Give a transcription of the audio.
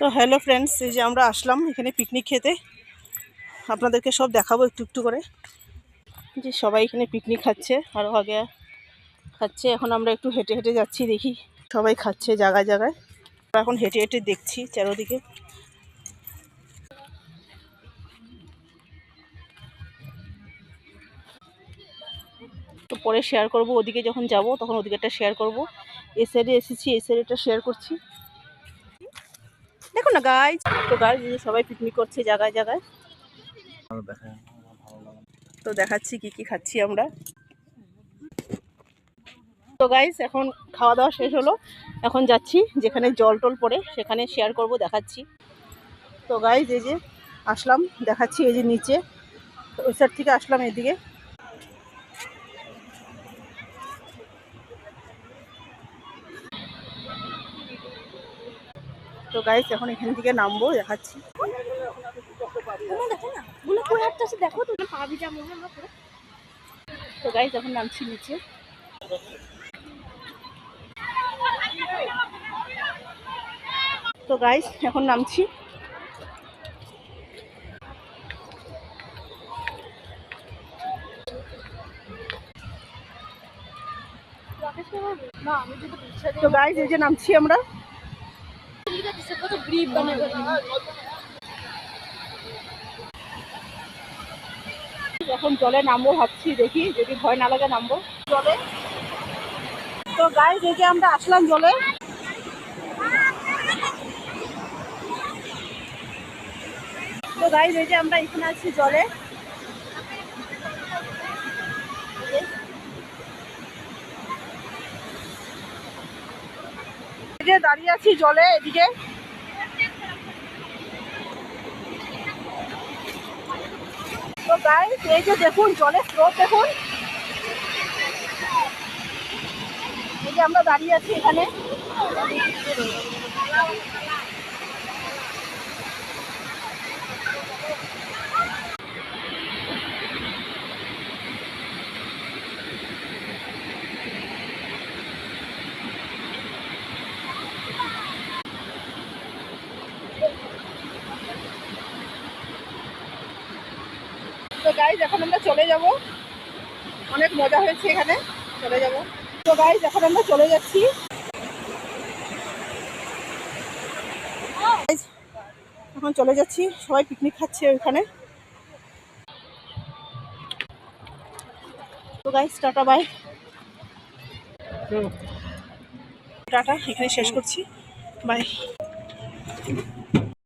তো hello friends, এই যে আমরা আসলাম এখানে পিকনিক খেতে। আপনাদেরকে সব দেখাবো একটু একটু করে, যে সবাই এখানে পিকনিক খাচ্ছে, আরও আগে খাচ্ছে। এখন আমরা একটু হেঁটে হেঁটে যাচ্ছি, দেখি সবাই খাচ্ছে জায়গায় জায়গায়। এখন হেঁটে হেঁটে দেখছি চারোদিকে। তো পরে শেয়ার করব, ওদিকে যখন যাব তখন ওদিকেটা শেয়ার করব। এই সাইডে এসেছি, এই সাইডেটা শেয়ার করছি। দেখুন না গাইজ, তো গাইজ সবাই পিকনিক করছে জায়গায় জায়গায়। তো দেখাচ্ছি কি কি খাচ্ছি আমরা। তো গাইস এখন খাওয়া দাওয়া শেষ হলো, এখন যাচ্ছি যেখানে জল টল পড়ে সেখানে শেয়ার করব, দেখাচ্ছি। তো গাইস এই যে আসলাম, দেখাচ্ছি এই যে নিচে ওই সাইড থেকে আসলাম এদিকে। তো গাইস এখন এখান থেকে নামবো, দেখাচ্ছি। তো গাইস এখন নামছি নিচে। তো গাইস এখন নামছি। তো গাইস এই যে নামছি আমরা। এখন জলে নামবো ভাবছি, দেখি যদি ভয় না লাগে নামবো জলে। তো গাইস এই যে আমরা আসলাম জলে। তো গাইস এই যে আমরা এখানে আছি জলে। এই যে দাঁড়িয়ে আছি জলে এদিকে। তো গাইস এই যে দেখুন জলের স্রোত দেখুন। এই যে আমরা দাঁড়িয়ে আছি এখানে। তো গাইস এখন আমরা চলে যাব, অনেক মজা হয়েছে এখানে, চলে যাব। তো গাইস এখন আমরা চলে যাচ্ছি। এখন চলে যাচ্ছি, সবাই পিকনিক খাচ্ছে ওইখানে। তো গাইস টাটা বাই, টাটা, এখানে শেষ করছি, বাই।